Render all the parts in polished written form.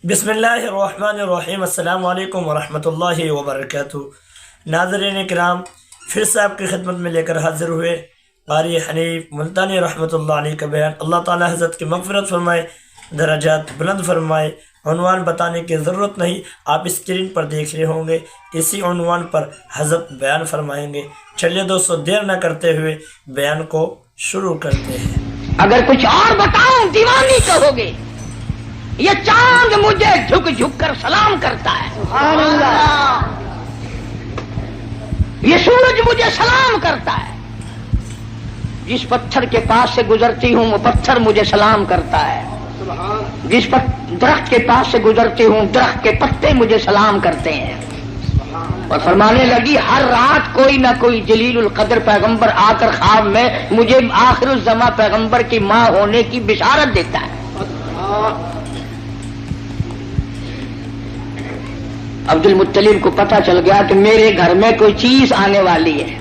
بسم اللہ الرحمن الرحیم۔ السلام علیکم ورحمۃ اللہ وبرکاتہ۔ ناظرین کرام، پھر سے آپ کی خدمت میں لے کر حاضر ہوئے قاری حنیف ملتانی رحمۃ اللہ علیہ کا بیان۔ اللہ تعالی حضرت کی مغفرت فرمائے، درجات بلند فرمائے۔ عنوان بتانے کی ضرورت نہیں، آپ اسکرین پر دیکھ رہے ہوں گے، اسی عنوان پر حضرت بیان فرمائیں گے۔ چلیے دوستو، دیر نہ کرتے ہوئے بیان کو شروع کرتے ہیں۔ اگر کچھ اور بتاؤں دیوانی کہو گے۔ یہ چاند مجھے جھک جھک کر سلام کرتا ہے، سبحان اللہ۔ یہ سورج مجھے سلام کرتا ہے، جس پتھر کے پاس سے گزرتی ہوں وہ پتھر مجھے سلام کرتا ہے، جس درخت کے پاس سے گزرتی ہوں درخت کے پتے مجھے سلام کرتے ہیں۔ اور فرمانے لگی ہر رات کوئی نہ کوئی جلیل القدر پیغمبر آ کر خواب میں مجھے آخر الزماں پیغمبر کی ماں ہونے کی بشارت دیتا ہے۔ عبد المطلب کو پتہ چل گیا کہ میرے گھر میں کوئی چیز آنے والی ہے۔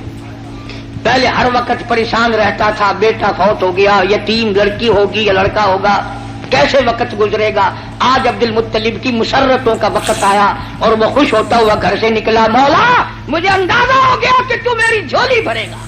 پہلے ہر وقت پریشان رہتا تھا، بیٹا فوت ہو گیا، یتیم لڑکی ہوگی یا لڑکا ہوگا، کیسے وقت گزرے گا۔ آج عبد المطلب کی مسرتوں کا وقت آیا اور وہ خوش ہوتا ہوا گھر سے نکلا، مولا مجھے اندازہ ہو گیا کہ تو میری جھولی بھرے گا۔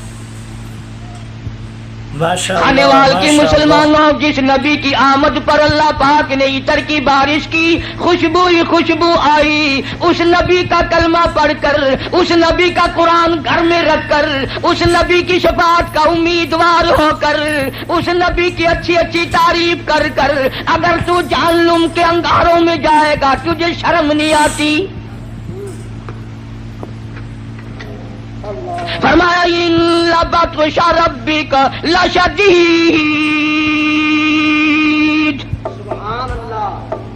کھانے وال کی مسلمانوں، جس نبی کی آمد پر اللہ پاک نے عطر کی بارش کی، خوشبو ہی خوشبو آئی۔ اس نبی کا کلمہ پڑھ کر، اس نبی کا قرآن گھر میں رکھ کر، اس نبی کی شفاعت کا امیدوار ہو کر، اس نبی کی اچھی اچھی تعریف کر کر اگر تو جہنم کے انگاروں میں جائے گا تجھے شرم نہیں آتی؟ فرمایا ان بطش ربک لشدید،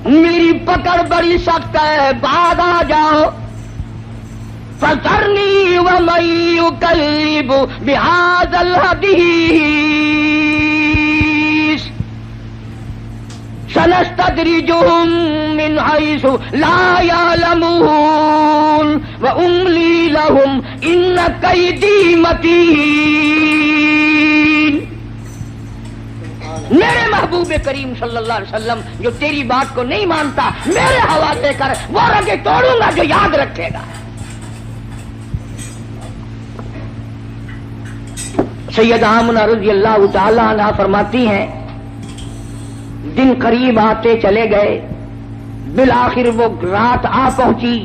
میری پکڑ بڑی سخت ہے، بعد آ جاؤ۔ فذرنی ومن یکذب بہذا الحدیث سنستدرجهم من حيث لا يعلمون وأملي لهم إن كيدي متين۔ میرے محبوب کریم صلی اللہ علیہ وسلم جو تیری بات کو نہیں مانتا، میرے حوالے کر، وہ رگیں توڑوں گا جو یاد رکھے گا۔ سیدہ آمنہ رضی اللہ تعالی عنہا فرماتی ہیں دن قریب آتے چلے گئے، بالآخر وہ رات آ پہنچی،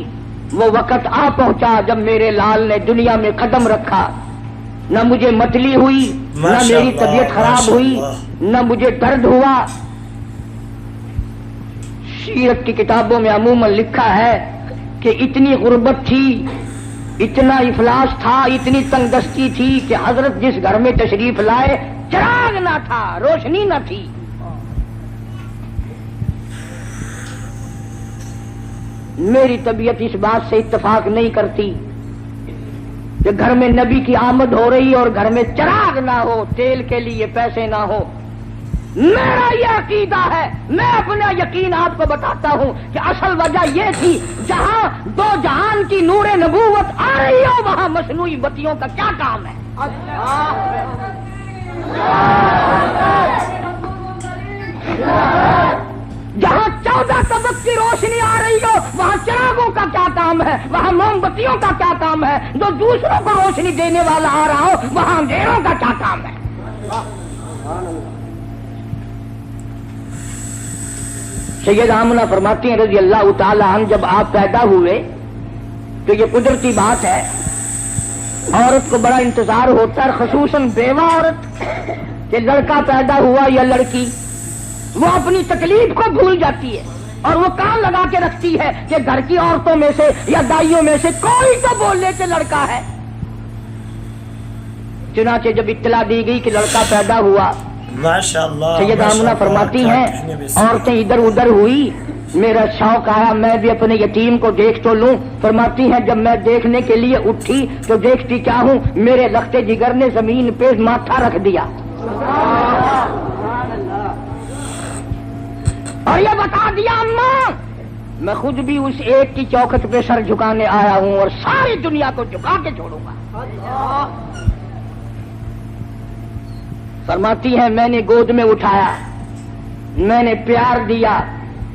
وہ وقت آ پہنچا جب میرے لال نے دنیا میں قدم رکھا۔ نہ مجھے متلی ہوئی، نہ میری طبیعت خراب ہوئی، نہ مجھے درد ہوا۔ سیرت کی کتابوں میں عموماً لکھا ہے کہ اتنی غربت تھی، اتنا افلاس تھا، اتنی تنگ دستی تھی کہ حضرت جس گھر میں تشریف لائے چراغ نہ تھا، روشنی نہ تھی۔ میری طبیعت اس بات سے اتفاق نہیں کرتی کہ گھر میں نبی کی آمد ہو رہی اور گھر میں چراغ نہ ہو، تیل کے لیے پیسے نہ ہو۔ میرا یہ عقیدہ ہے، میں اپنا یقین آپ کو بتاتا ہوں کہ اصل وجہ یہ تھی، جہاں دو جہان کی نور نبوت آ رہی ہو وہاں مصنوعی بتیوں کا کیا کام ہے؟ جہاں 14 طبق کی روشنی آ رہی ہو وہاں چراغوں کا کیا کام ہے؟ وہاں موم بتیوں کا کیا کام ہے؟ جو دوسروں کو روشنی دینے والا آ رہا ہو وہاں اندھیروں کا کیا کام ہے؟ سیدہ آمنہ فرماتی ہیں رضی اللہ تعالی عنہ جب آپ پیدا ہوئے تو یہ قدرتی بات ہے، عورت کو بڑا انتظار ہوتا ہے، خصوصاً بیوہ عورت، کہ لڑکا پیدا ہوا یا لڑکی، وہ اپنی تکلیف کو بھول جاتی ہے اور وہ کان لگا کے رکھتی ہے کہ گھر کی عورتوں میں سے یا دائیوں میں سے کوئی تو بول لے کہ لڑکا ہے۔ چنانچہ جب اطلاع دی گئی کہ لڑکا پیدا ہوا، سیدہ آمنہ فرماتی ہیں عورتیں ادھر ادھر ہوئی، میرا شوق آیا میں بھی اپنے یتیم کو دیکھ تو لوں۔ فرماتی ہیں جب میں دیکھنے کے لیے اٹھی تو دیکھتی کیا ہوں، میرے لخت جگر نے زمین پہ ماتھا رکھ دیا اور یہ بتا دیا اماں میں خود بھی اس ایک کی چوکھٹ پہ سر جھکانے آیا ہوں اور ساری دنیا کو جھکا کے چھوڑوں گا۔ فرماتی ہیں میں نے گود میں اٹھایا، میں نے پیار دیا،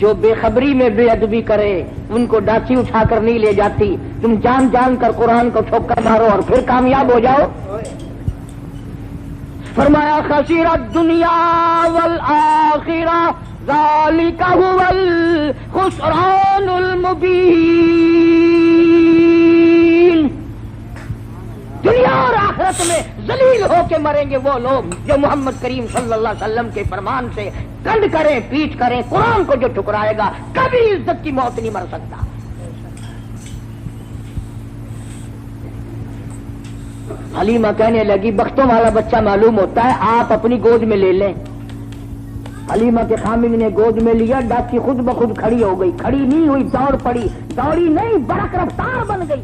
جو بے خبری میں بے ادبی کرے ان کو ڈاچی اٹھا کر نہیں لے جاتی. تم جان جان کر قرآن کو ٹھوکر مارو اور پھر کامیاب ہو جاؤ. فرمایا خسیر الدنیا والآخرہ ذالک هو الخسران المبین. دنیا اور آخرت میں ذلیل ہو کے مریں گے وہ لوگ جو محمد کریم صلی اللہ علیہ وسلم کے فرمان سے کنڈ کریں پیچھ کریں. قرآن کو جو ٹھکرائے گا کبھی عزت کی موت نہیں مر سکتا. حلیمہ کہنے لگی بختوں والا بچہ معلوم ہوتا ہے, آپ اپنی گود میں لے لیں. حلیمہ کے خامد نے گود میں لیا. ڈاچی خود بخود کھڑی ہو گئی. کھڑی نہیں ہوئی, دوڑ پڑی. دوڑی نہیں, برق رفتار بن گئی.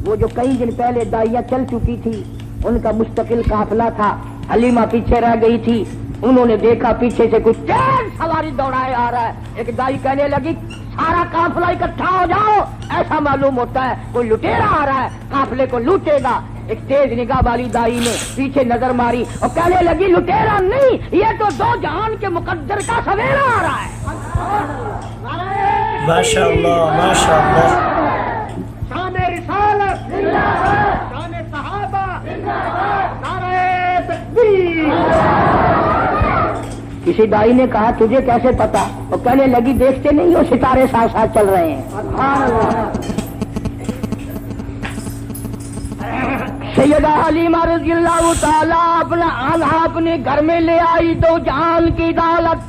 وہ جو کئی دن پہلے دائیاں چل چکی تھی ان کا مستقل قافلہ تھا. حلیمہ پیچھے رہ گئی تھی. انہوں نے دیکھا پیچھے سے کچھ تیز سواری دوڑائے آ رہا ہے. ایک دائی کہنے لگی سارا قافلہ اکٹھا ہو جاؤ, ایسا معلوم ہوتا ہے کوئی لٹیرا آ رہا ہے, قافلے کو لوٹے گا. ایک تیز نگاہ والی دائی نے پیچھے نظر ماری اور کہنے لگی لٹیرا نہیں, یہ تو دو جہان کے مقدر کا سویرا آ رہا ہے. ماشاء اللہ ماشاء اللہ. شان رسالت شان صحابہ نعرہ تکبیر. کسی دائی نے کہا تجھے کیسے پتا؟ اور کہنے لگی دیکھتے نہیں ہو ستارے ساتھ ساتھ چل رہے ہیں. سیدہ حلیمہ رضی اللہ تعالیٰ اپنے گھر میں لے آئی دو جہان کی دولت.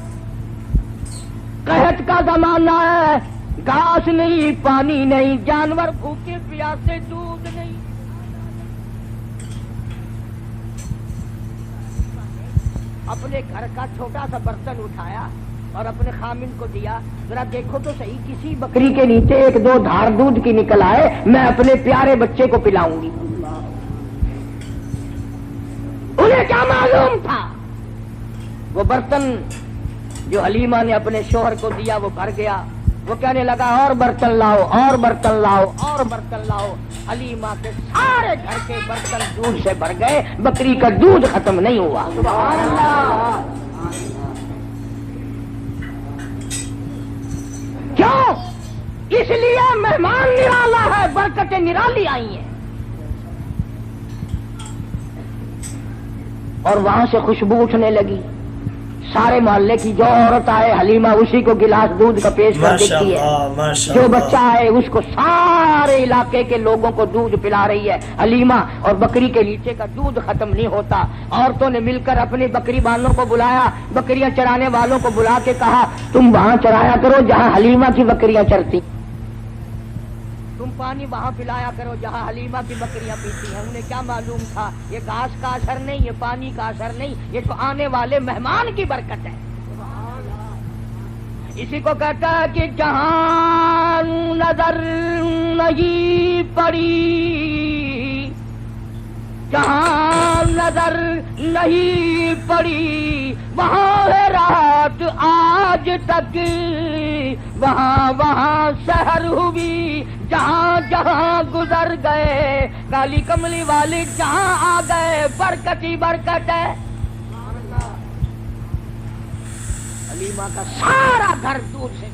قحط کا زمانہ ہے, گھاس نہیں, پانی نہیں, جانور بھوکے پیاسے, دودھ نہیں. اپنے گھر کا چھوٹا سا برتن اٹھایا اور اپنے خامن کو دیا. ذرا دیکھو تو صحیح کسی بکری کے نیچے ایک دو دھار دودھ کی نکل آئے, میں اپنے پیارے بچے کو پلاؤں گی. انہیں کیا معلوم تھا وہ برتن جو حلیمہ نے اپنے شوہر کو دیا وہ بھر گیا. وہ کہنے لگا اور برتن لاؤ, اور برتن لاؤ, اور برتن لاؤ. حلیمہ کے سارے گھر کے برتن دودھ سے بھر گئے, بکری کا دودھ ختم نہیں ہوا. سبحان اللہ. کیوں؟ اس لیے مہمان نرالا ہے, برکتیں نرالی آئی ہیں. اور وہاں سے خوشبو اٹھنے لگی. سارے محلے کی جو عورت آئے حلیمہ اسی کو گلاس دودھ کا پیش کر دیتی ہے. جو بچہ آئے اس کو سارے علاقے کے لوگوں کو دودھ پلا رہی ہے حلیمہ. اور بکری کے نیچے کا دودھ ختم نہیں ہوتا. عورتوں نے مل کر اپنی بکری والوں کو بلایا, بکریاں چرانے والوں کو بلا کے کہا تم وہاں چرایا کرو جہاں حلیمہ کی بکریاں چرتی, تم پانی وہاں پلایا کرو جہاں حلیمہ کی بکریاں پیتی ہیں. انہیں کیا معلوم تھا یہ گھاس کا اثر نہیں, یہ پانی کا اثر نہیں, یہ تو آنے والے مہمان کی برکت ہے. اسی کو کہتا ہے کہ جہاں نظر نہیں پڑی, جہاں نظر نہیں پڑی وہاں ہے رات آج تک, وہاں وہاں سحر ہوئی جہاں جہاں گزر گئے, کالی کملی والے جہاں آ گئے برکت ہی برکت ہے. حلیمہ کا سارا گھر دودھ سے.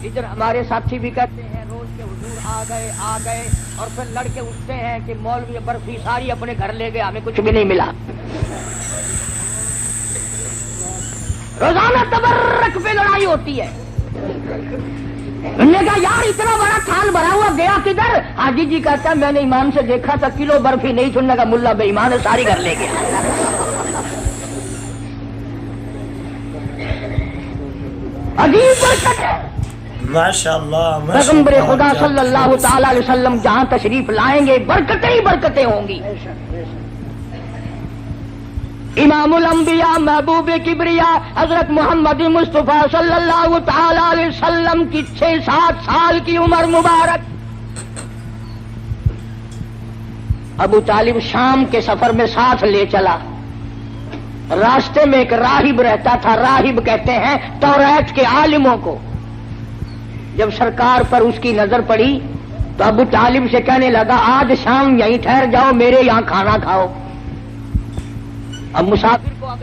ادھر ہمارے ساتھی بھی کہتے ہیں روز کے حضور آ گئے اور پھر لڑکے اٹھتے ہیں کہ مولوی برفی ساری اپنے گھر لے گئے, ہمیں کچھ بھی نہیں ملا. روزانہ تبرک پہ لڑائی ہوتی ہے. انہوں نے کہا یار اتنا بڑا تھال بھرا ہوا گیا کدھر؟ حاجی جی کہتا ہے میں نے ایمان سے دیکھا تھا کلو برفی نہیں, سننے کا ملا بے ایمان ہے ساری گھر لے گیا. عجیب برکت ہے. ماشاءاللہ پیغمبر خدا صلی اللہ تعالی علیہ وسلم جہاں تشریف لائیں گے برکتیں ہی برکتیں ہوں گی. امام الانبیاء محبوب کبریا حضرت محمد مصطفیٰ صلی اللہ تعالی علیہ وسلم کی 6-7 سال کی عمر مبارک. ابو طالب شام کے سفر میں ساتھ لے چلا. راستے میں ایک راہب رہتا تھا, راہب کہتے ہیں توریت کے عالموں کو. جب سرکار پر اس کی نظر پڑی تو ابو طالب سے کہنے لگا آج شام یہیں ٹھہر جاؤ, میرے یہاں کھانا کھاؤ. اب مسافر کو اگر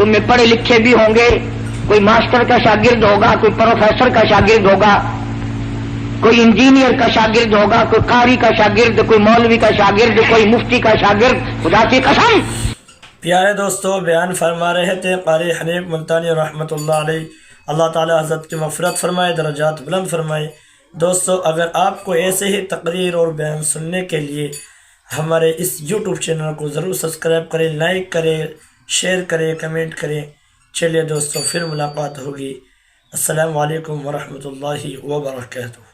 تم میں پڑھے لکھے بھی ہوں گے، کوئی ماسٹر کا شاگرد ہوگا، کوئی پروفیسر کا شاگرد ہوگا، کوئی انجینئر کا شاگرد ہوگا، کوئی قاری کا شاگرد، کوئی مولوی کا شاگرد، کوئی مفتی کا شاگرد. خدا کی قسم. پیارے دوستو، بیان فرما رہے تھے قاری حنیف ملتانی رحمۃ اللہ علیہ. اللہ تعالی حضرت کی مغفرت فرمائے، درجات بلند فرمائے. دوستو، اگر آپ کو ایسے ہی تقریر اور بیان سننے کے لیے ہمارے اس یوٹیوب چینل کو ضرور سبسکرائب کریں، لائک کریں، شیئر کریں، کمنٹ کریں. چلیے دوستو، پھر ملاقات ہوگی. السلام علیکم ورحمۃ اللہ وبرکاتہ.